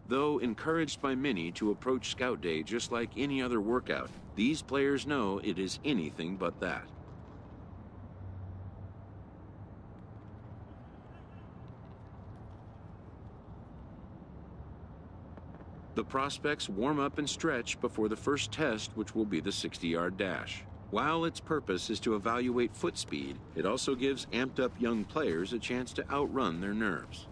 Though encouraged by many to approach Scout Day just like any other workout, these players know it is anything but that. The prospects warm up and stretch before the first test, which will be the 60-yard dash. While its purpose is to evaluate foot speed, it also gives amped-up young players a chance to outrun their nerves.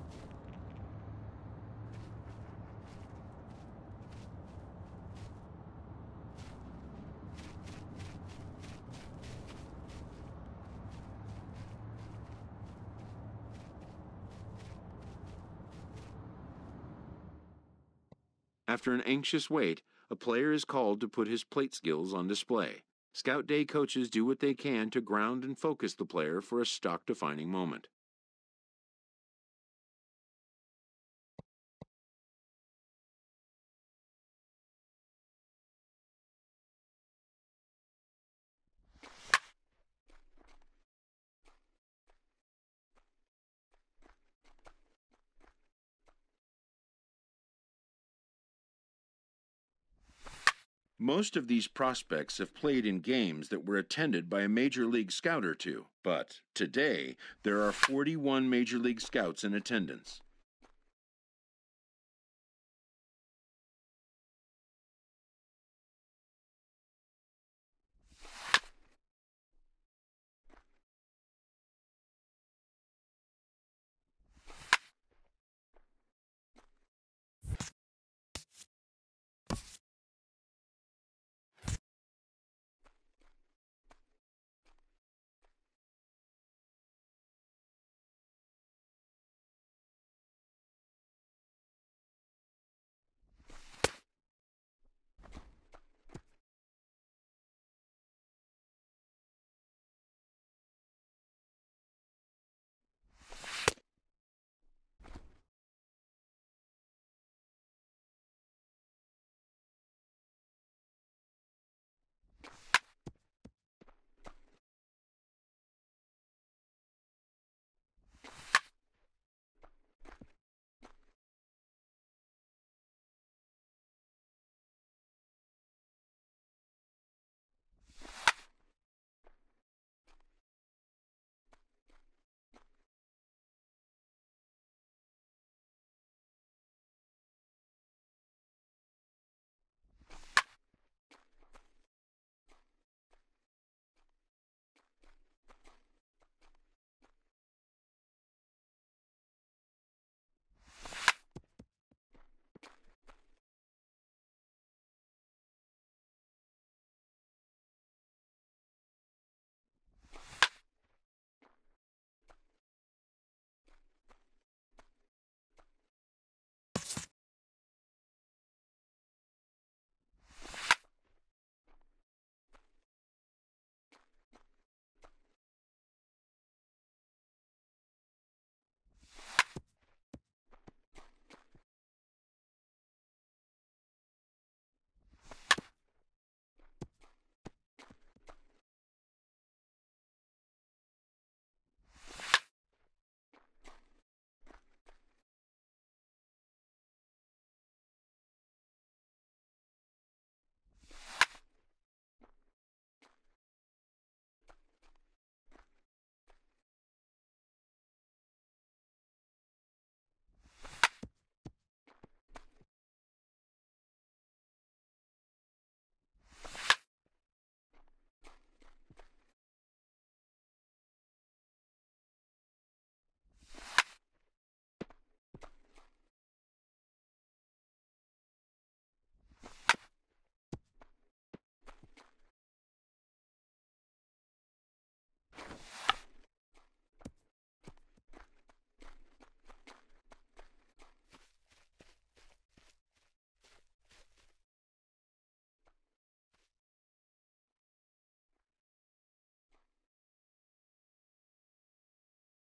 After an anxious wait, a player is called to put his plate skills on display. Scout Day coaches do what they can to ground and focus the player for a stock-defining moment. Most of these prospects have played in games that were attended by a Major League Scout or two, but today there are 41 Major League Scouts in attendance.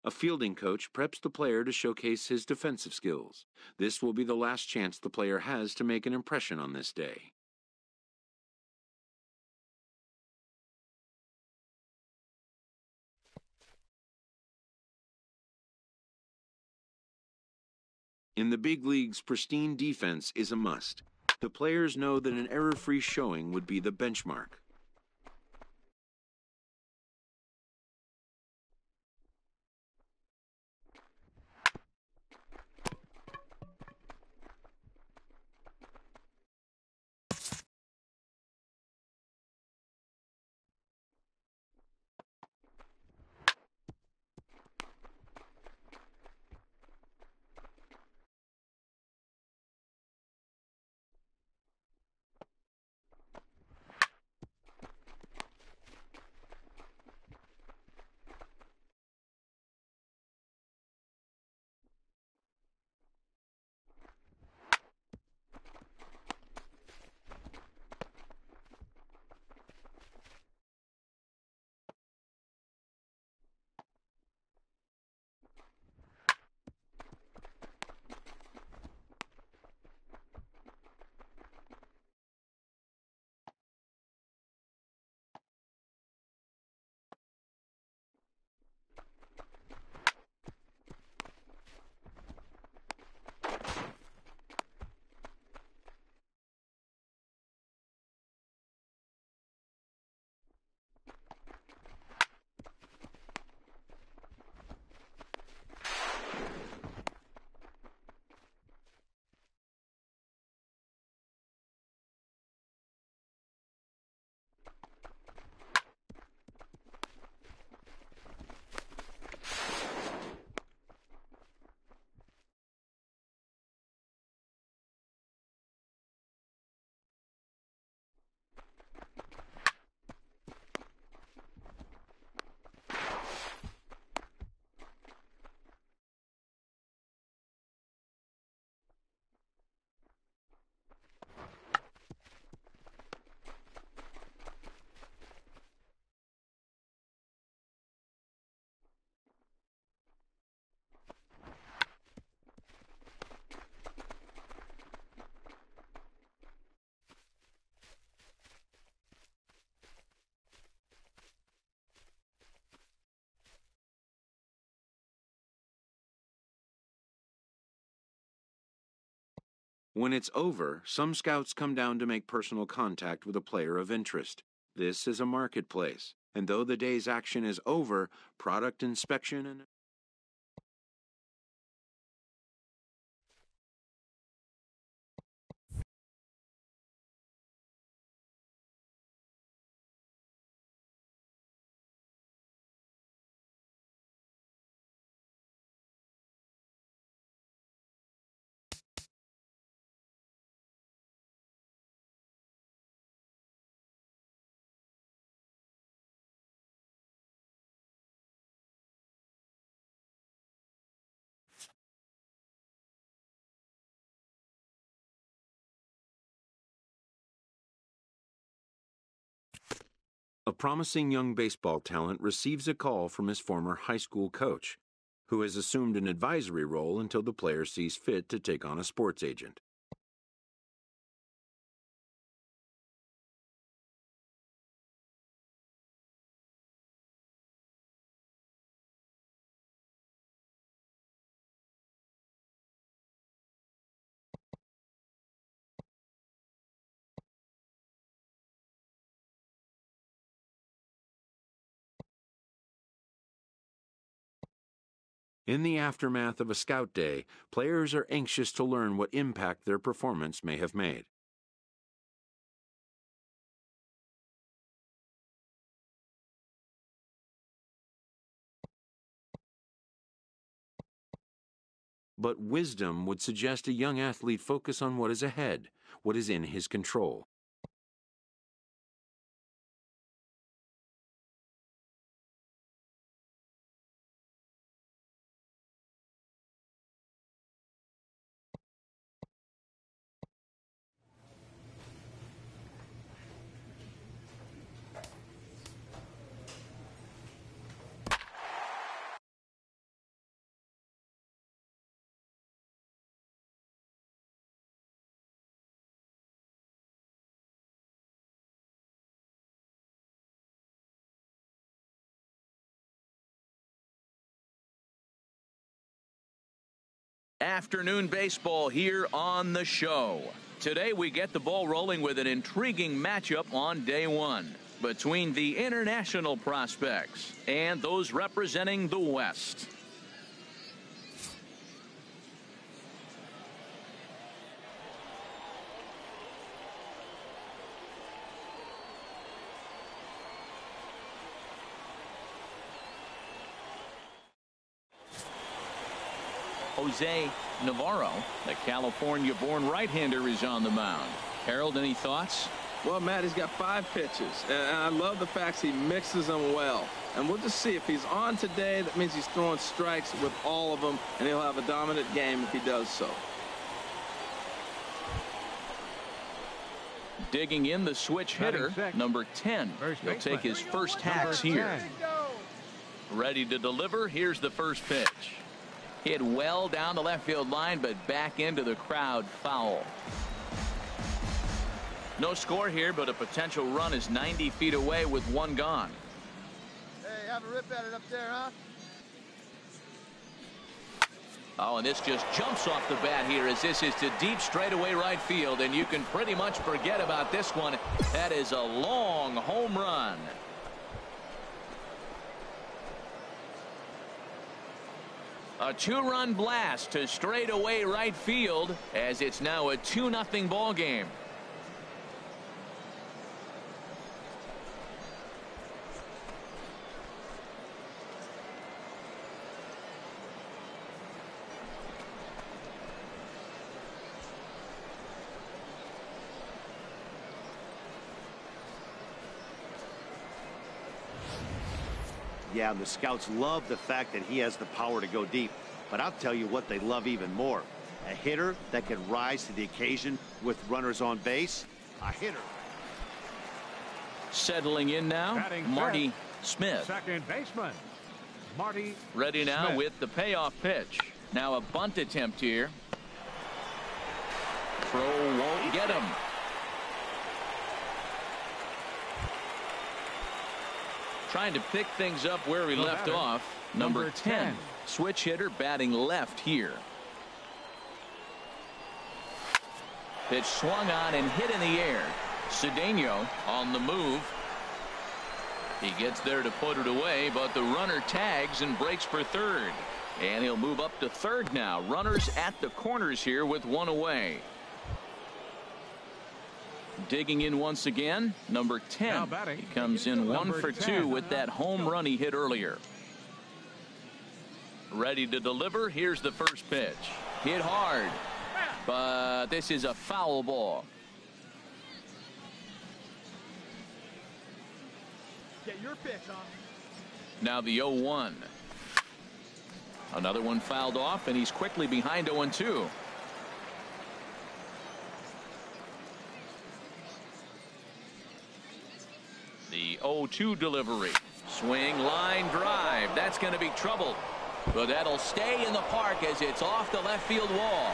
A fielding coach preps the player to showcase his defensive skills. This will be the last chance the player has to make an impression on this day. In the big leagues, pristine defense is a must. The players know that an error-free showing would be the benchmark. When it's over, some scouts come down to make personal contact with a player of interest. This is a marketplace, and though the day's action is over, product inspection and a promising young baseball talent receives a call from his former high school coach, who has assumed an advisory role until the player sees fit to take on a sports agent. In the aftermath of a scout day, players are anxious to learn what impact their performance may have made. But wisdom would suggest a young athlete focus on what is ahead, what is in his control. Afternoon baseball here on the show. Today we get the ball rolling with an intriguing matchup on day one between the international prospects and those representing the West. Jose Navarro, the California-born right-hander, is on the mound. Harold, any thoughts? Well, Matt, he's got 5 pitches, and I love the fact he mixes them well. And we'll just see if he's on today. That means he's throwing strikes with all of them, and he'll have a dominant game if he does so. Digging in the switch hitter, number 10. He'll take his first hacks here. Ready to deliver. Here's the first pitch. Hit well down the left field line, but back into the crowd, foul. No score here, but a potential run is 90 feet away with one gone. Hey, have a rip at it up there, huh? Oh, and this just jumps off the bat here as this is to deep straightaway right field, and you can pretty much forget about this one. That is a long home run. A 2-run blast to straightaway right field as it's now a 2-0 ball game. Yeah, and the scouts love the fact that he has the power to go deep. But I'll tell you what they love even more. A hitter that can rise to the occasion with runners on base. A hitter. Settling in now, Marty Smith. Second baseman, Marty Ready now Smith. with the payoff pitch. Now a bunt attempt here. Throw won't get him. Trying to pick things up where he left off. Number 10. Switch hitter batting left here. Pitch swung on and hit in the air. Cedeno on the move. He gets there to put it away, but the runner tags and breaks for third. And he'll move up to third now. Runners at the corners here with one away. Digging in once again, number 10. He comes in 1 for 2 with that home run he hit earlier. Ready to deliver. Here's the first pitch. Hit hard, but this is a foul ball. Get your pitch, huh? Now the 0-1. Another one fouled off, and he's quickly behind 0-2. The 0-2 delivery. Swing, line drive. That's going to be trouble. But that'll stay in the park as it's off the left field wall.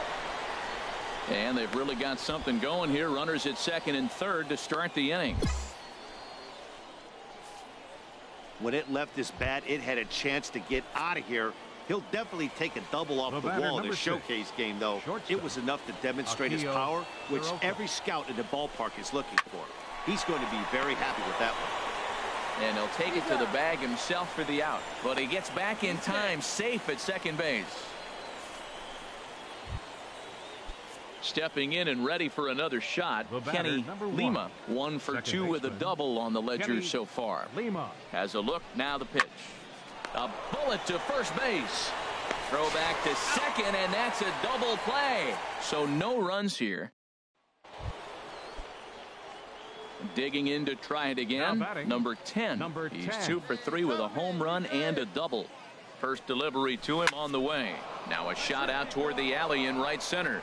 And they've really got something going here. Runners at second and third to start the inning. When it left his bat, it had a chance to get out of here. He'll definitely take a double off the wall in the showcase game, though. It was enough to demonstrate his power, which every scout in the ballpark is looking for. He's going to be very happy with that one. And he'll take it to the bag himself for the out. But he gets back in time, safe at second base. Stepping in and ready for another shot, Kenny Lima. 1 for 2 with a double on the ledger so far. Lima has a look. Now the pitch. A bullet to first base. Throw back to second, and that's a double play. So no runs here. Digging in to try it again. Number 10. He's 2 for 3 with a home run and a double. First delivery to him on the way. Now a shot out toward the alley in right center.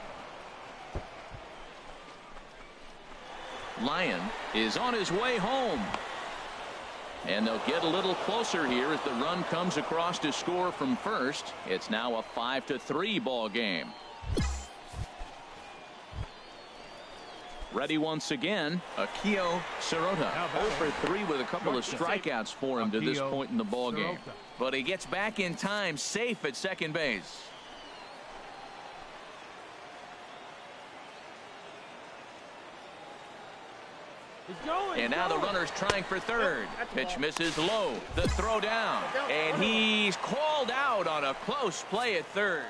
Lyon is on his way home. And they'll get a little closer here as the run comes across to score from first. It's now a 5-3 ball game. Ready once again, Akio Sirota. 0 for 3 with a couple of strikeouts for him to this point in the ball game. But he gets back in time, safe at second base. And now the runner's trying for third. Pitch misses low. The throw down. And he's called out on a close play at third.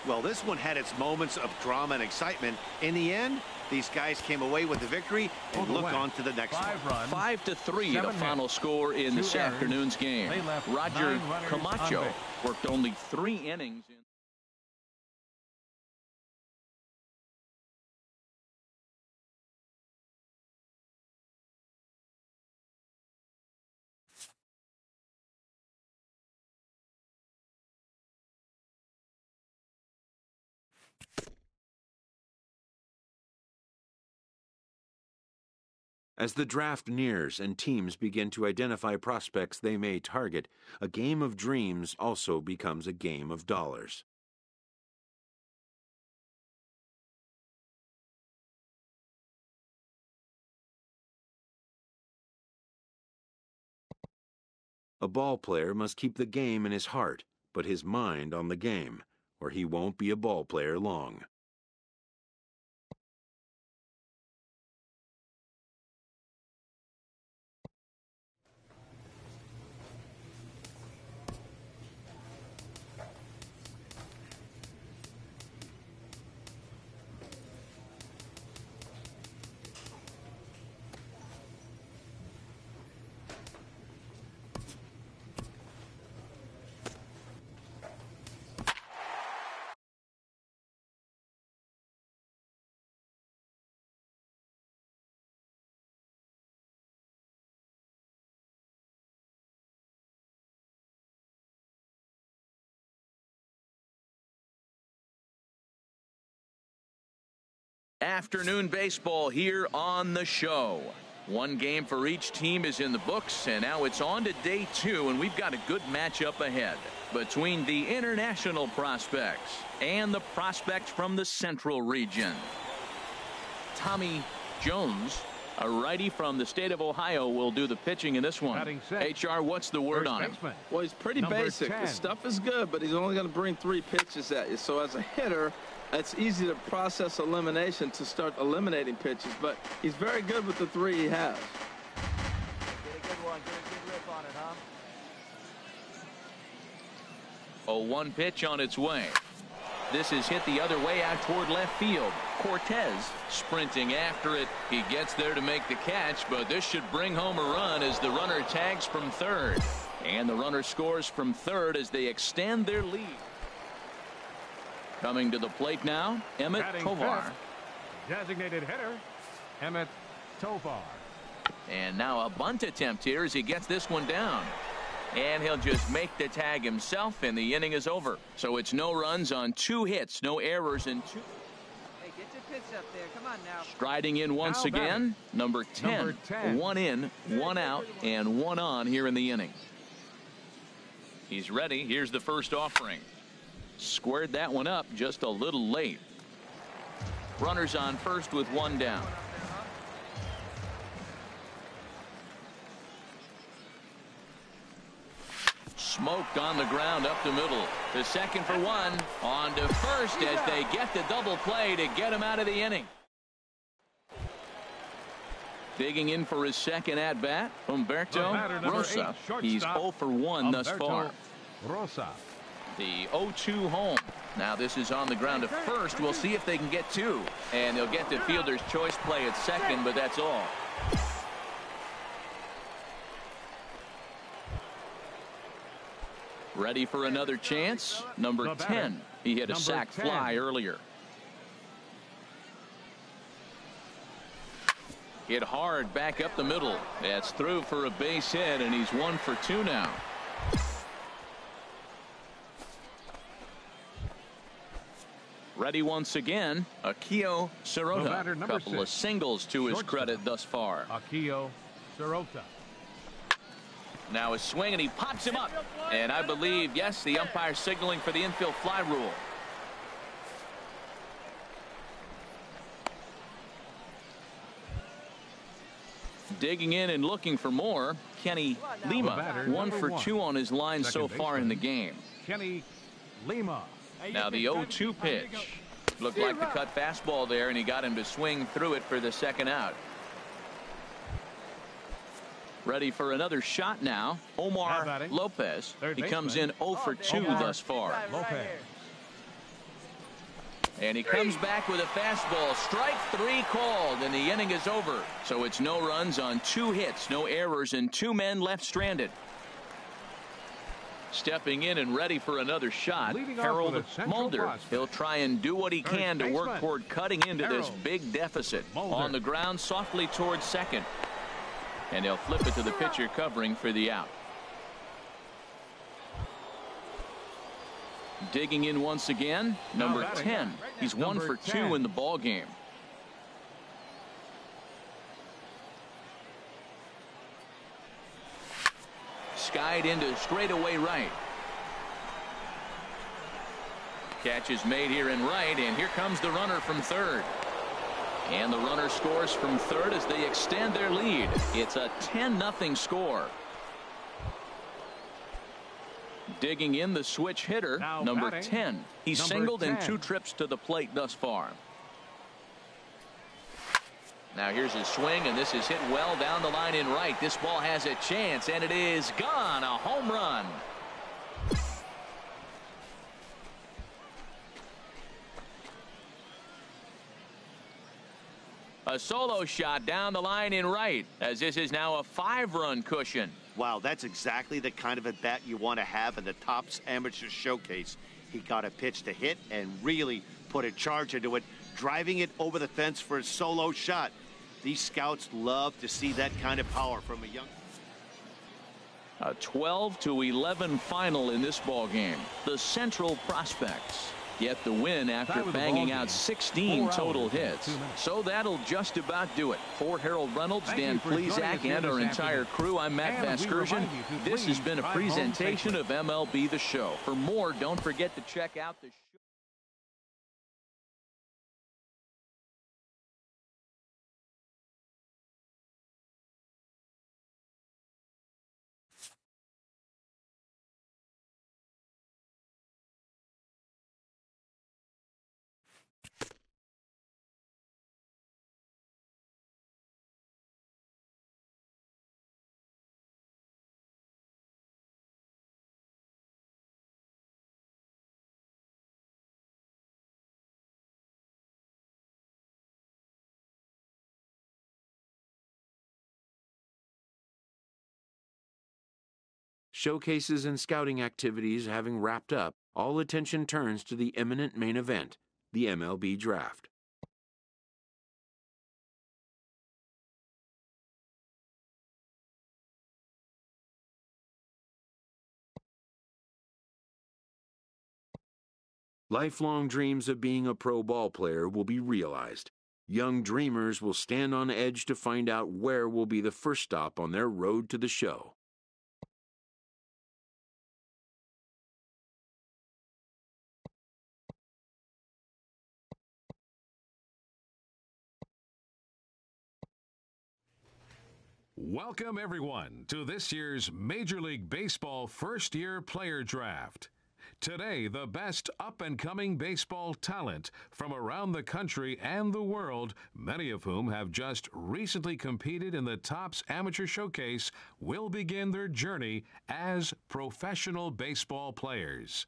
Well, this one had its moments of drama and excitement. In the end, these guys came away with the victory and look on to the next one. 5-3 the final score in this afternoon's game. Roger Camacho worked only 3 innings. As the draft nears and teams begin to identify prospects they may target, a game of dreams also becomes a game of dollars. A ball player must keep the game in his heart, but his mind on the game, or he won't be a ball player long. Afternoon baseball here on the show. One game for each team is in the books, and now it's on to day 2, and we've got a good matchup ahead between the international prospects and the prospects from the Central region. Tommy Jones, a righty from the state of Ohio, will do the pitching in this one. HR, what's the word on him? Well, he's pretty basic. 10. The stuff is good, but he's only going to bring 3 pitches at you. So as a hitter, it's easy to process elimination to start eliminating pitches, but he's very good with the 3 he has. Get a good one. Get a good rip on it, huh? A 1 pitch on its way. This is hit the other way out toward left field. Cortez sprinting after it. He gets there to make the catch, but this should bring home a run as the runner tags from third. And the runner scores from third as they extend their lead. Coming to the plate now, Emmett Tovar. Designated hitter, Emmett Tovar. And now a bunt attempt here as he gets this one down. And he'll just make the tag himself, and the inning is over. So it's no runs on 2 hits, no errors in 2. Hey, get your pitch up there. Come on now. Striding in once again, number 10. 1 in, 1 out, and 1 on here in the inning. He's ready. Here's the first offering. Squared that one up just a little late. Runners on first with 1 down. Smoked on the ground up the middle. The second for 1. On to first as they get the double play to get him out of the inning. Digging in for his second at bat, Humberto Rosa. He's 0 for 1 thus far. Rosa. The 0-2 home. Now this is on the ground to first. We'll see if they can get 2. And they'll get the fielder's choice play at second, but that's all. Ready for another chance. Number 10. He hit a sac fly earlier. Hit hard back up the middle. That's through for a base hit, and he's 1 for 2 now. Ready once again, Akio Sirota. Couple of singles to his credit thus far. Akio Sirota. Now a swing, and he pops him up. And I believe, yes, the umpire signaling for the infield fly rule. Digging in and looking for more, Kenny Lima. 1 for 2 on his line so far in the game. Kenny Lima. Now the 0-2 pitch. Looked like the cut fastball there, and he got him to swing through it for the second out. Ready for another shot now. Omar Lopez. He comes in 0 for 2 thus far. Lopez. And he comes back with a fastball. Strike 3 called, and the inning is over. So it's no runs on 2 hits, no errors, and 2 men left stranded. Stepping in and ready for another shot, Harold Mulder. He'll try and do what he can to work toward cutting into this big deficit. On the ground, softly towards second. And he'll flip it to the pitcher covering for the out. Digging in once again, number 10. He's 1 for 2 in the ball game. Skied into straightaway right. Catch is made here in right, and here comes the runner from third. And the runner scores from third as they extend their lead. It's a 10-0 score. Digging in the switch hitter, number 10. He's singled in 2 trips to the plate thus far. Now here's his swing, and this is hit well down the line in right. This ball has a chance, and it is gone. A home run. A solo shot down the line in right, as this is now a 5-run cushion. Wow, that's exactly the kind of at bat you want to have in the Topps Amateur Showcase. He got a pitch to hit and really put a charge into it, driving it over the fence for a solo shot. These scouts love to see that kind of power from a young. A 12-11 final in this ball game. The Central Prospects get the win after banging out 16 total hits. So that'll just about do it. For Harold Reynolds, Dan Plesac, and our entire crew, I'm Matt Vasgersian. This has been a presentation of MLB The Show. For more, don't forget to check out the show. Showcases and scouting activities having wrapped up, all attention turns to the imminent main event, the MLB Draft. Lifelong dreams of being a pro ball player will be realized. Young dreamers will stand on edge to find out where will be the first stop on their road to the show. Welcome, everyone, to this year's Major League Baseball first-year player draft. Today, the best up-and-coming baseball talent from around the country and the world, many of whom have just recently competed in the Topps Amateur Showcase, will begin their journey as professional baseball players.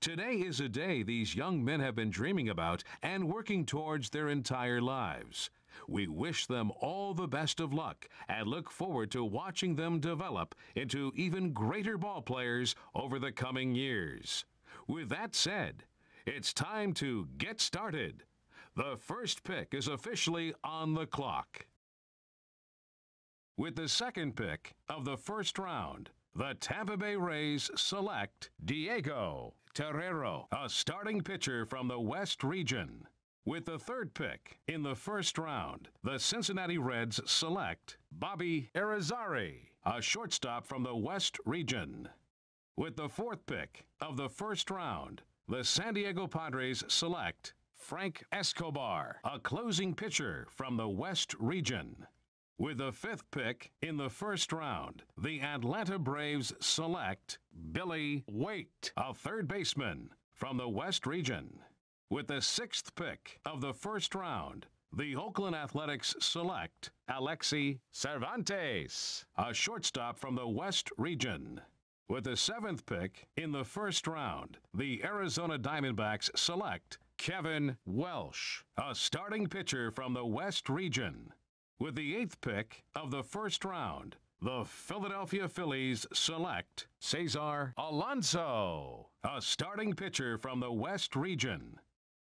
Today is a day these young men have been dreaming about and working towards their entire lives. We wish them all the best of luck and look forward to watching them develop into even greater ball players over the coming years. With that said, it's time to get started. The first pick is officially on the clock. With the second pick of the first round, the Tampa Bay Rays select Diego Terrero, a starting pitcher from the West region. With the third pick in the first round, the Cincinnati Reds select Bobby Irizarry, a shortstop from the West region. With the fourth pick of the first round, the San Diego Padres select Frank Escobar, a closing pitcher from the West region. With the fifth pick in the first round, the Atlanta Braves select Billy Waite, a third baseman from the West region. With the sixth pick of the first round, The Oakland Athletics select Alexi Cervantes, a shortstop from the West Region. With the 7th pick in the first round, the Arizona Diamondbacks select Kevin Welsh, a starting pitcher from the West Region. With the 8th pick of the first round, the Philadelphia Phillies select Cesar Alonso, a starting pitcher from the West Region.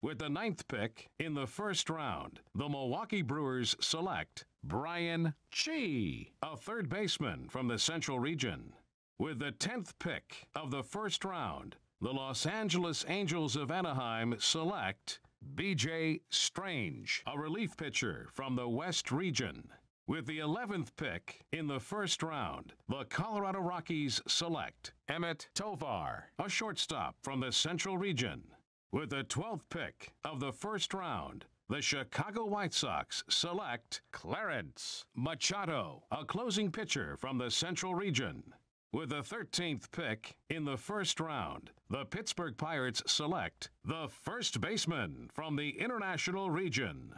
With the 9th pick in the first round, the Milwaukee Brewers select Brian Chi, a third baseman from the Central Region. With the 10th pick of the first round, the Los Angeles Angels of Anaheim select B.J. Strange, a relief pitcher from the West Region. With the 11th pick in the first round, the Colorado Rockies select Emmett Tovar, a shortstop from the Central Region. With the 12th pick of the first round, the Chicago White Sox select Clarence Machado, a closing pitcher from the Central Region. With the 13th pick in the first round, the Pittsburgh Pirates select the first baseman from the International Region.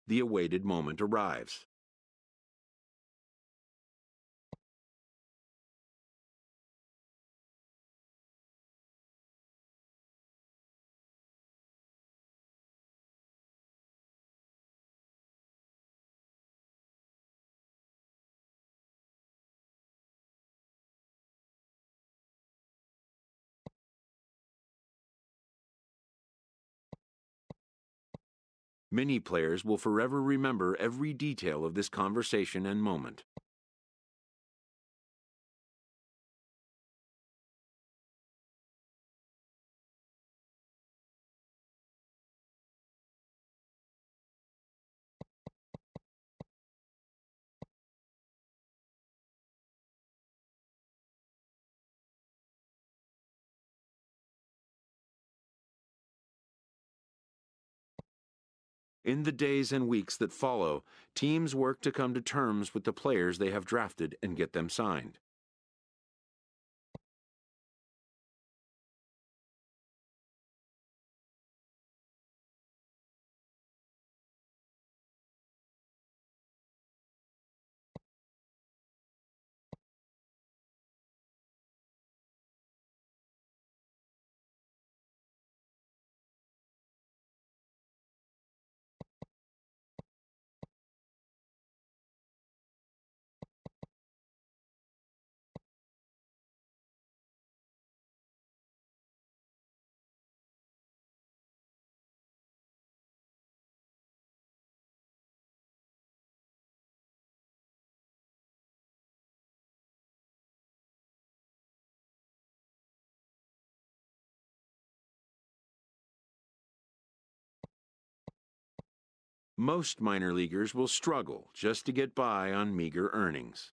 The awaited moment arrives. Many players will forever remember every detail of this conversation and moment. In the days and weeks that follow, teams work to come to terms with the players they have drafted and get them signed. Most minor leaguers will struggle just to get by on meager earnings.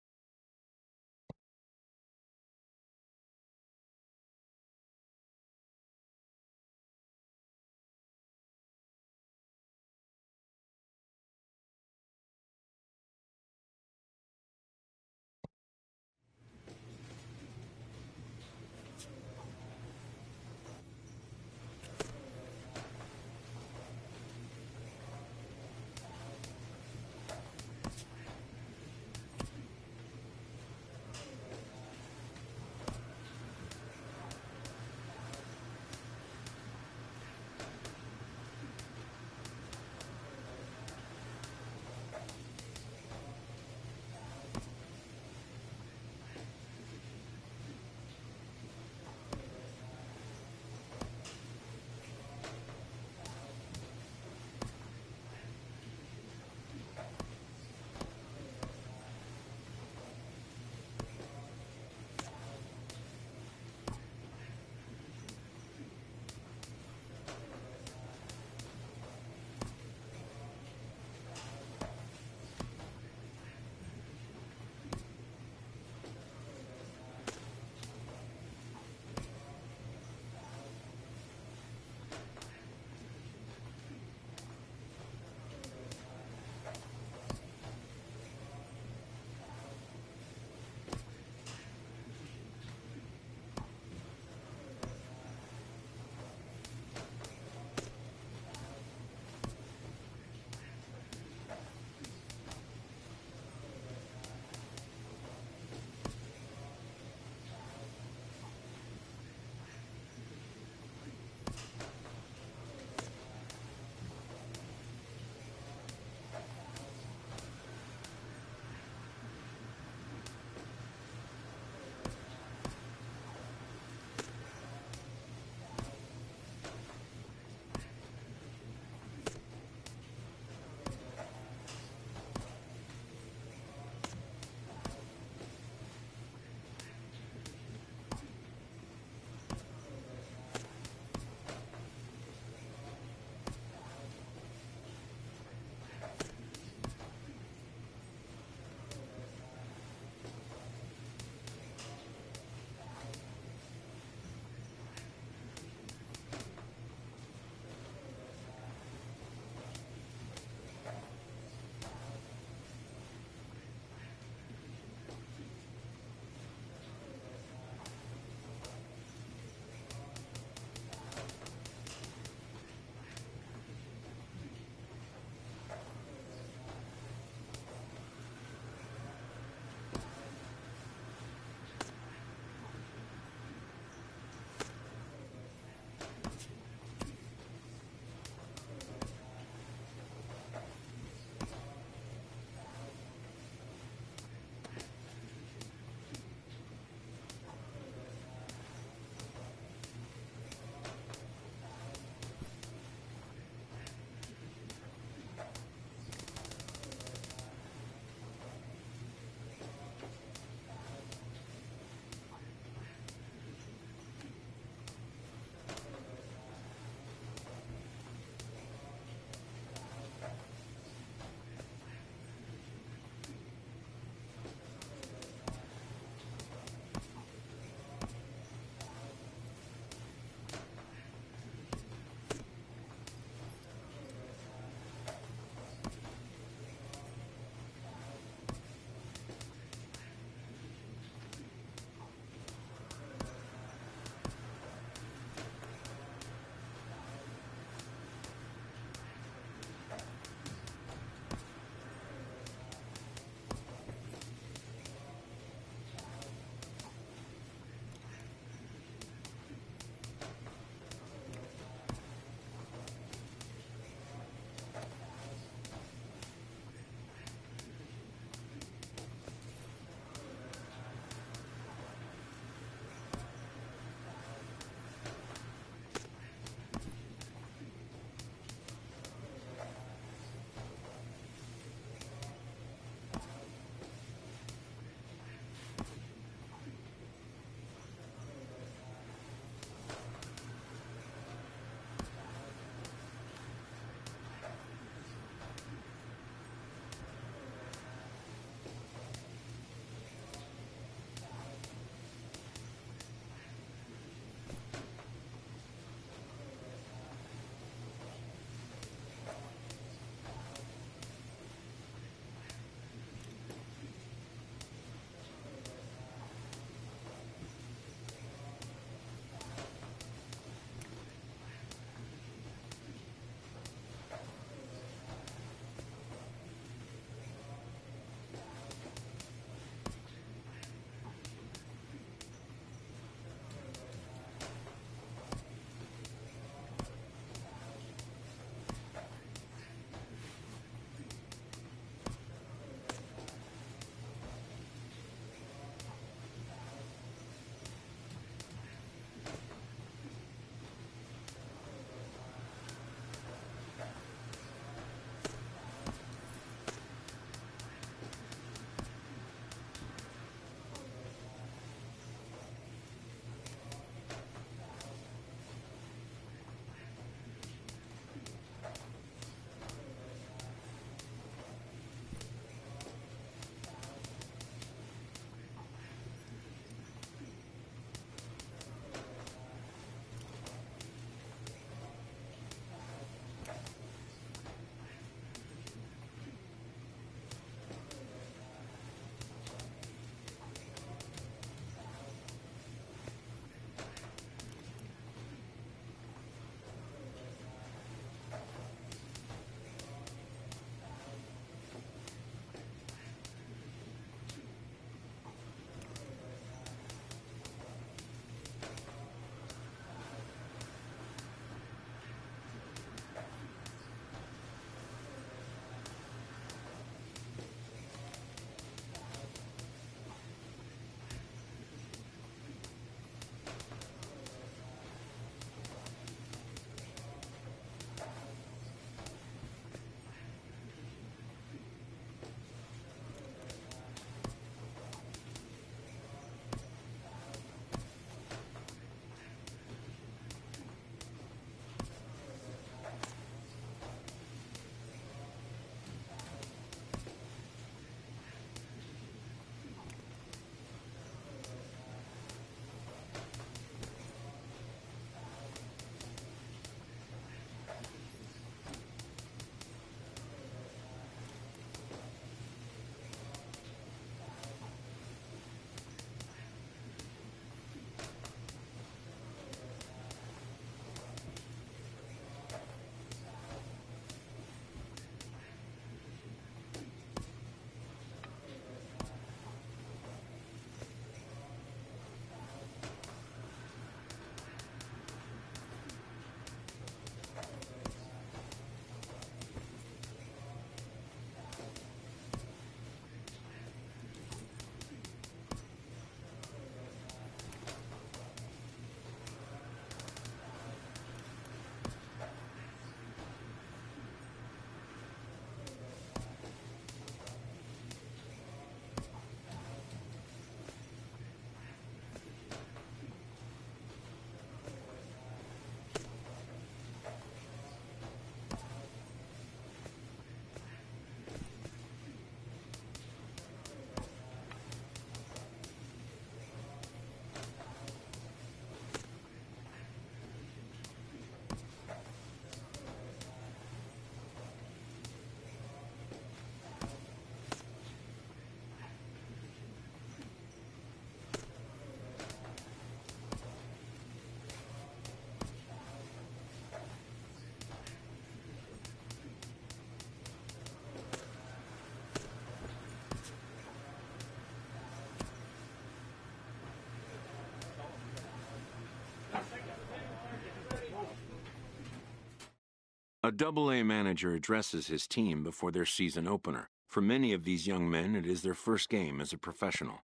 A Double-A manager addresses his team before their season opener. For many of these young men, it is their first game as a professional.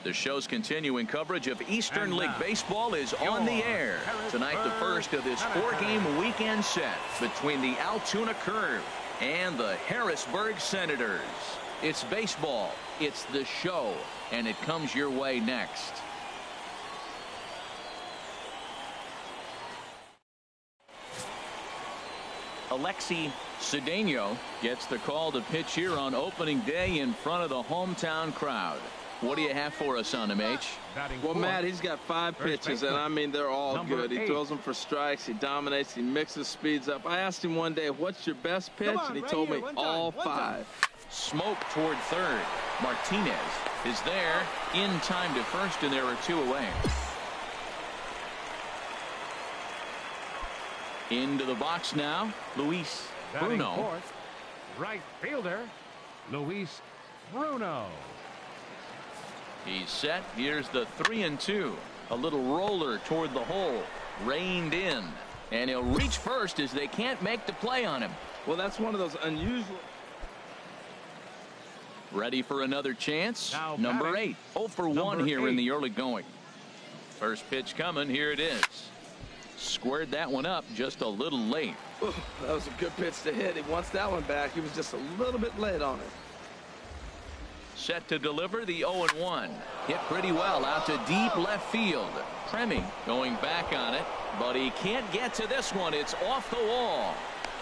The show's continuing coverage of Eastern League Baseball is on the air. Tonight, the first of this 4-game weekend set between the Altoona Curve and the Harrisburg Senators. It's baseball, it's the show, and it comes your way next. Alexi Cedeno gets the call to pitch here on opening day in front of the hometown crowd. What do you have for us on him, H? Well, Matt, he's got 5 pitches, and I mean, they're all good. He throws them for strikes. He dominates. He mixes speeds up. I asked him one day, what's your best pitch? And he told me all 5. Smoke toward third. Martinez is there in time to first, and there are 2 away. Into the box now, Luis Bruno. Fourth, right fielder, Luis Bruno. He's set. Here's the 3-2. A little roller toward the hole. Reined in. And he'll reach first as they can't make the play on him. Well, that's one of those unusual. Ready for another chance. Now Number 8. 0 for 1 here in the early going. First pitch coming. Here it is. Squared that one up just a little late. Ooh, that was a good pitch to hit. He wants that one back. He was just a little bit late on it. Set to deliver the 0-1. Hit pretty well out to deep left field. Treming going back on it, but he can't get to this one. It's off the wall.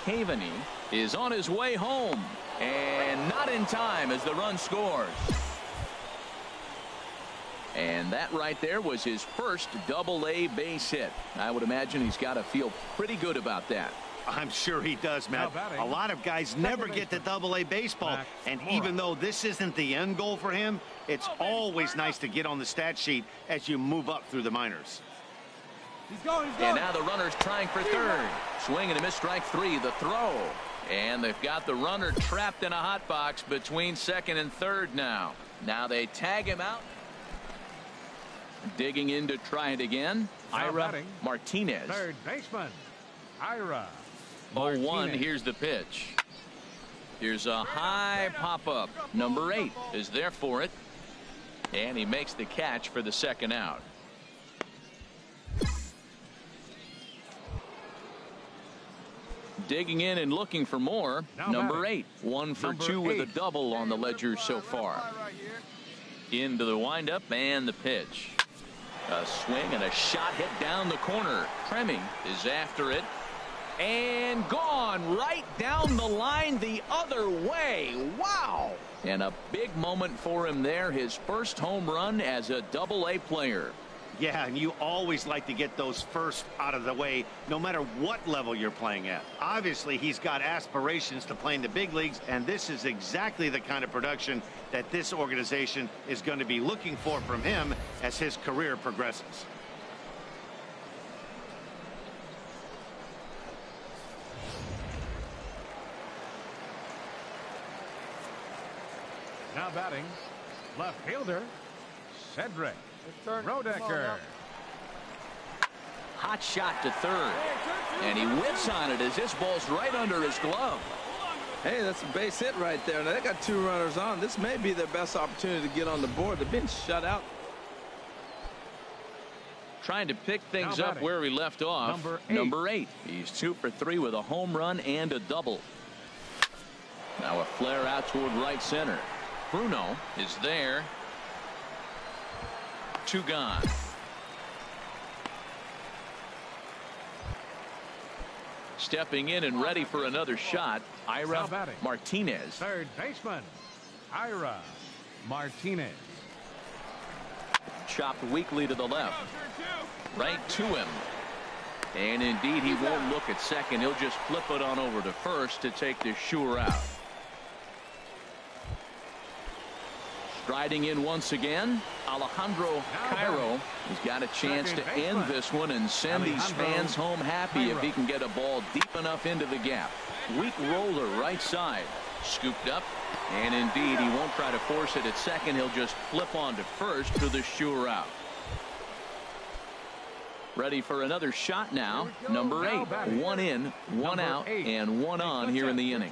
Cavaney is on his way home, and not in time as the run scores. And that right there was his first Double-A base hit. I would imagine he's got to feel pretty good about that. I'm sure he does, Matt. A lot of guys never get to Double-A baseball, and even though this isn't the end goal for him, it's always nice to get on the stat sheet as you move up through the minors. He's going. And now the runner's trying for third. Swing and a miss, strike 3. The throw. And they've got the runner trapped in a hot box between second and third now. Now they tag him out. Digging in to try it again. Ira Martinez. Third baseman, Ira. 0-1, here's the pitch. Here's a high pop-up. Number 8 is there for it. And he makes the catch for the second out. Digging in and looking for more. Number 8. 1 for 2 with a double on the ledger so far. Into the windup and the pitch. A swing and a shot hit down the corner. Treming is after it. And gone right down the line the other way. Wow. And a big moment for him there. His first home run as a Double-A player. Yeah, and you always like to get those first out of the way, no matter what level you're playing at. Obviously, he's got aspirations to play in the big leagues, and this is exactly the kind of production that this organization is going to be looking for from him as his career progresses. Now batting, left fielder, Cedric Rodecker. Hot shot to third. And he whips on it as this ball's right under his glove. Hey, that's a base hit right there. Now, they got 2 runners on. This may be their best opportunity to get on the board. They've been shut out. Trying to pick things up where he left off. Number 8. He's 2 for 3 with a home run and a double. Now a flare out toward right center. Bruno is there. 2 gone. Stepping in and ready for another shot, Ira Martinez. Third baseman, Ira Martinez. Chopped weakly to the left. Right to him. And indeed, he won't look at second. He'll just flip it on over to first to take the sure out. Striding in once again, Alejandro Cairo. He's got a chance to end this one and send these fans home happy if he can get a ball deep enough into the gap. Weak roller right side. Scooped up. And indeed, he won't try to force it at second. He'll just flip on to first for the sure out. Ready for another shot now. Number 8. One in, one out, and one on here in the inning.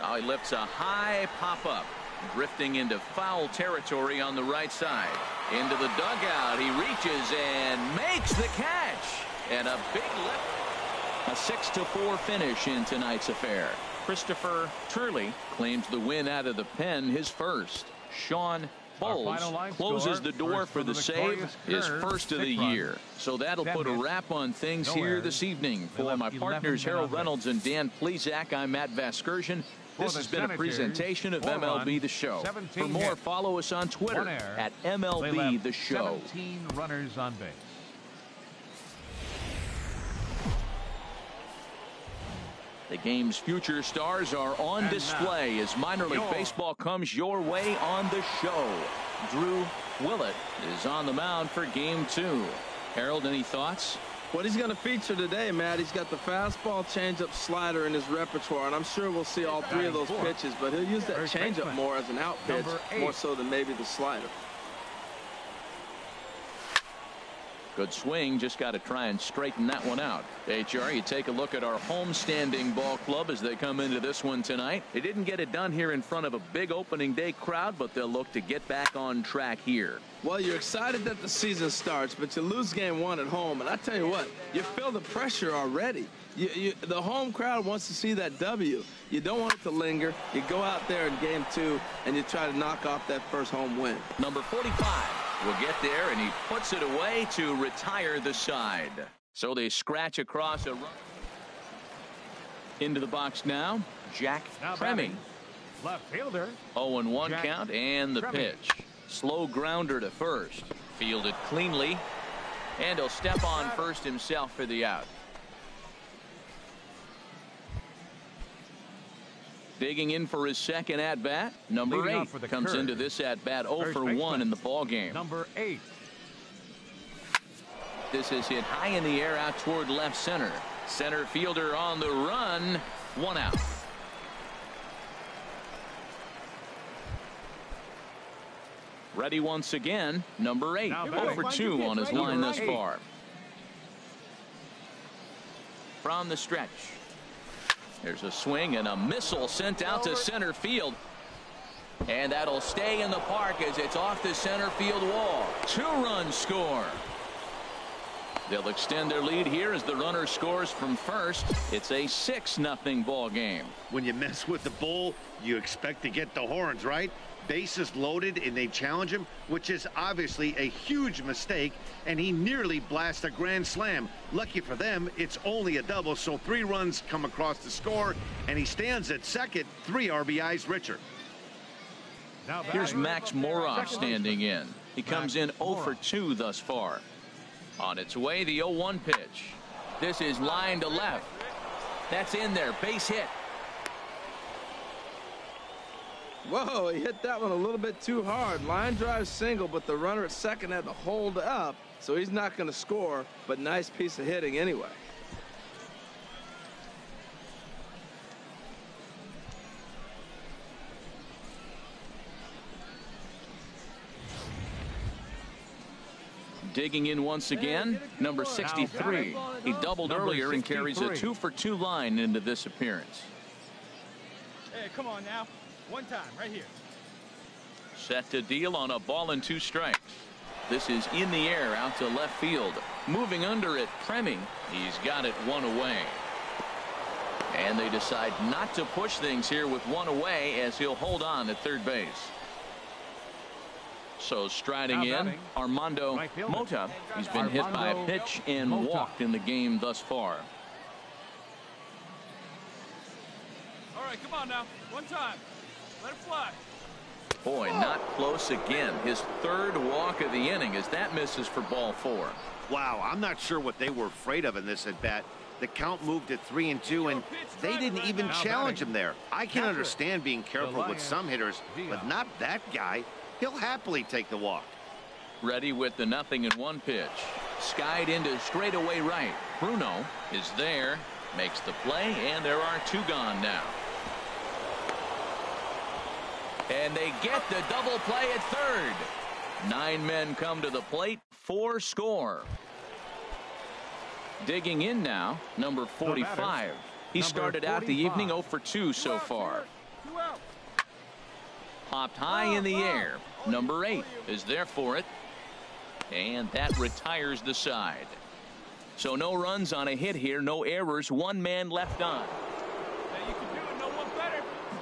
Now he lifts a high pop-up. Drifting into foul territory on the right side. Into the dugout. He reaches and makes the catch. And a big lift. A 6-4 finish in tonight's affair. Christopher Turley claims the win out of the pen, his first. Sean Bowles closes the door for the save, his first of the year. So that'll put a wrap on things here this evening. For my partners Harold Reynolds and Dan Plesac, I'm Matt Vasgersian. This has been a presentation of MLB The Show. For more, follow us on Twitter at MLB The Show. 17 runners on base. The game's future stars are on display as minor league baseball comes your way on the show. Drew Willett is on the mound for game 2. Harold, any thoughts? What he's going to feature today, Matt, he's got the fastball, changeup, slider in his repertoire, and I'm sure we'll see all 3 of those pitches, but he'll use that changeup more as an out pitch, more so than maybe the slider. Good swing, just got to try and straighten that one out. HR, you take a look at our homestanding ball club as they come into this one tonight. They didn't get it done here in front of a big opening day crowd, but they'll look to get back on track here. Well, you're excited that the season starts, but you lose game 1 at home, and I tell you what, you feel the pressure already. The home crowd wants to see that W. You don't want it to linger. You go out there in game 2, and you try to knock off that first home win. Number 45 will get there, and he puts it away to retire the side. So they scratch across a run. Into the box now, Jack Tremming. Left fielder. 0-1 count, and the pitch. Slow grounder to first. Fielded cleanly, and he'll step on first himself for the out. Digging in for his second at-bat, number 8 comes into this at-bat 0 for 1 in the ball game. Number 8. This is hit high in the air out toward left center. Center fielder on the run. 1 out. Ready once again, number 8. 0 for 2 on his line thus far. From the stretch. There's a swing and a missile sent out to center field. And that'll stay in the park as it's off the center field wall. 2-run score. They'll extend their lead here as the runner scores from first. It's a 6-0 ball game. When you mess with the bull, you expect to get the horns, right? Bases loaded and they challenge him, which is obviously a huge mistake, and he nearly blasts a grand slam. Lucky for them, it's only a double, so 3 runs come across the score, and he stands at second, 3 RBIs richer. Here's Max Moroff standing in. He comes in 0 for 2 thus far. On its way, the 0-1 pitch. This is line to left. That's in there, base hit. Whoa, he hit that one a little bit too hard. Line drive single, but the runner at second had to hold up, so he's not going to score, but nice piece of hitting anyway. Digging in once again, number 63. He doubled earlier and carries a 2 for 2 line into this appearance. Hey, come on now. One time, right here. Set to deal on a ball and 2 strikes. This is in the air out to left field. Moving under it, Tremming. He's got it 1 away. And they decide not to push things here with 1 away as he'll hold on at third base. So striding in, Armando Mota. He's been hit by a pitch and walked in the game thus far. All right, come on now. One time. Let it fly. Boy, not close again. His third walk of the inning as that misses for ball 4. Wow, I'm not sure what they were afraid of in this at bat. The count moved to 3-2, and they didn't even challenge him there. I can understand being careful with some hitters, but not that guy. He'll happily take the walk. Ready with the 0-1 pitch. Skied into straightaway right. Bruno is there, makes the play, and there are 2 gone now. And they get the double play at third. 9 men come to the plate, 4 score. Digging in now, number 45. He started out the evening 0 for 2 so far. Popped high in the air. Number 8 is there for it. And that retires the side. So no runs on a hit here, no errors, 1 man left on.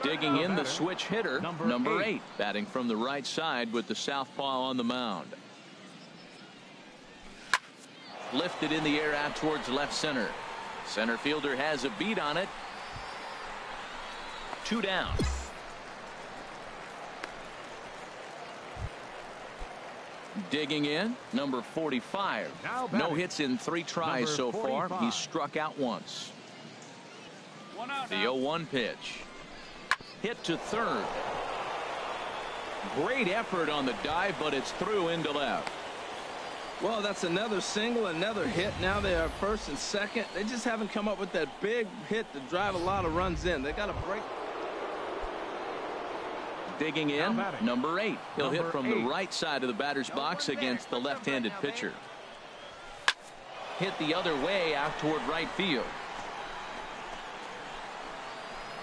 Digging in the switch hitter, number 8, batting from the right side with the southpaw on the mound. Lifted in the air out towards left center. Center fielder has a beat on it. 2 down. Digging in, number 45. No hits in 3 tries so far. He's struck out once. The 0-1 pitch. Hit to third. Great effort on the dive, but it's through into left. Well, that's another single, another hit. Now they are first and second. They just haven't come up with that big hit to drive a lot of runs in. They got to break. Digging in, number 8. He'll hit from the right side of the batter's box against the left-handed pitcher. Hit the other way out toward right field.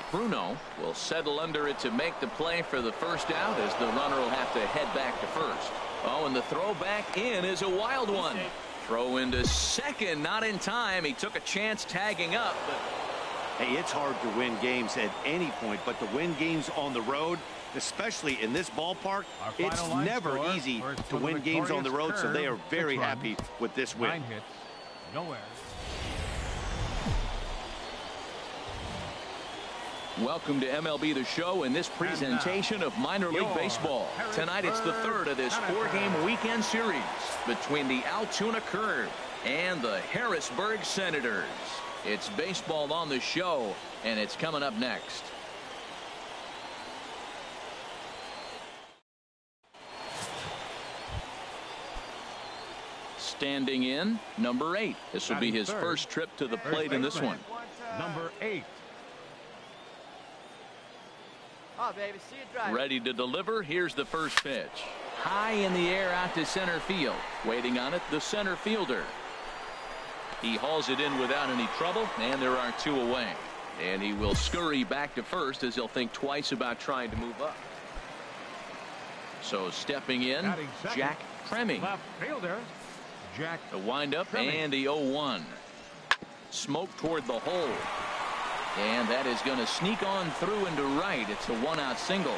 Bruno will settle under it to make the play for the first out as the runner will have to head back to first. Oh, and the throw back in is a wild one. Throw into second, not in time. He took a chance tagging up, but hey, it's hard to win games at any point, but to win games on the road, especially in this ballpark, it's never easy to win games on the road, so they are very happy with this win. 9 hits, no errors. Welcome to MLB The Show and this presentation of minor league baseball. Tonight it's the 3rd of this 4-game weekend series between the Altoona Curve and the Harrisburg Senators. It's baseball on the show, and it's coming up next. Standing in, number 8. This will be his first trip to the plate in this one. Number 8. Oh, baby, see it drive. Ready to deliver. Here's the first pitch. High in the air out to center field. Waiting on it, the center fielder. He hauls it in without any trouble, and there are 2 away. And he will scurry back to first as he'll think twice about trying to move up. So stepping in, Jack Tremming. Left fielder, Jack. The windup and the 0-1. Smoke toward the hole. And that is going to sneak on through into right. It's a 1-out single.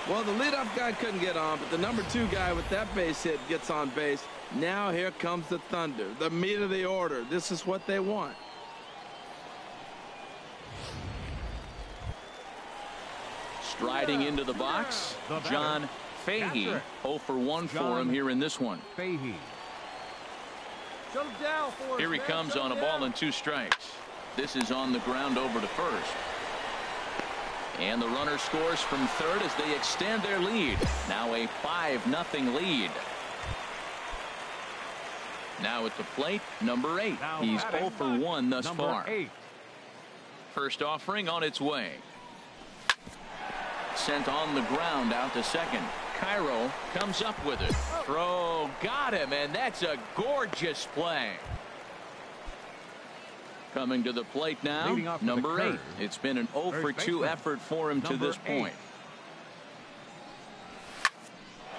Well, the leadoff guy couldn't get on, but the number 2 guy with that base hit gets on base. Now here comes the thunder, the meat of the order. This is what they want. Striding into the box, John Fahey. 0 for 1 for him here in this one. Fahey. Here he comes on a ball and 2 strikes. This is on the ground over to first. And the runner scores from third as they extend their lead. Now a 5-0 lead. Now at the plate, number 8. He's 0 for 1 thus far. 8. First offering on its way. Sent on the ground out to second. Cairo comes up with it. Throw got him, and that's a gorgeous play. Coming to the plate now, number 8. It's been an 0 for 2 effort for him to this point.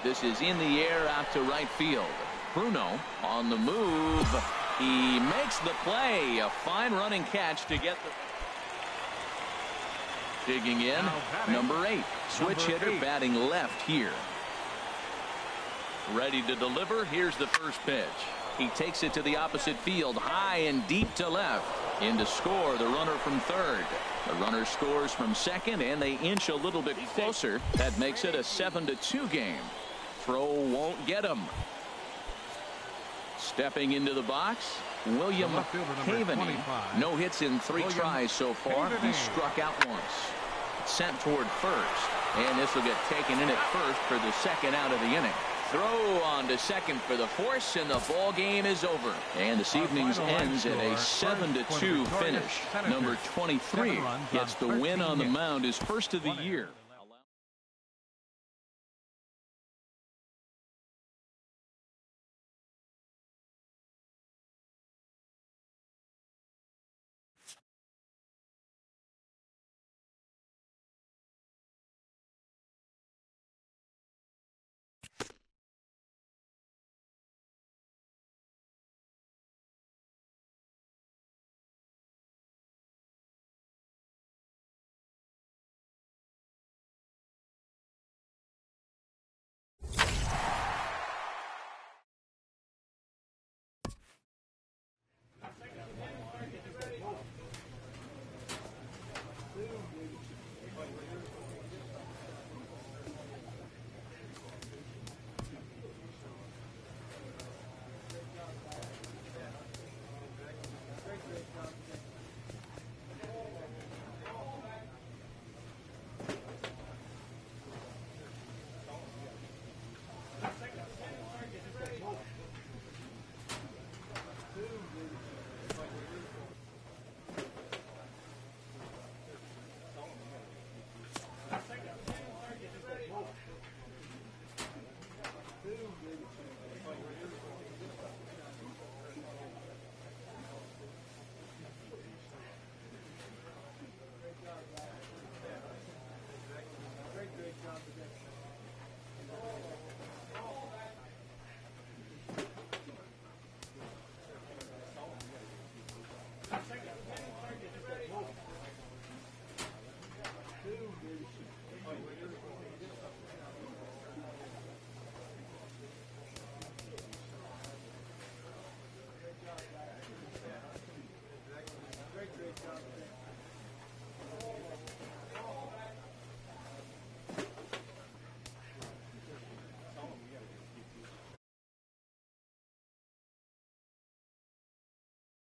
This is in the air out to right field. Bruno on the move. He makes the play. A fine running catch to get the. Digging in, number 8. Switch hitter batting left here. Ready to deliver. Here's the first pitch. He takes it to the opposite field, high and deep to left. In to score, the runner from third. The runner scores from second, and they inch a little bit closer. That makes it a 7-2 game. Throw won't get him. Stepping into the box, William Haveney. No hits in 3 tries so far. He struck out once. Sent toward first, and this will get taken in at first for the second out of the inning. Throw on to second for the force, and the ball game is over. And this evening's ends at a 7-2 finish. Number 23 gets the win on the mound, his first of the year.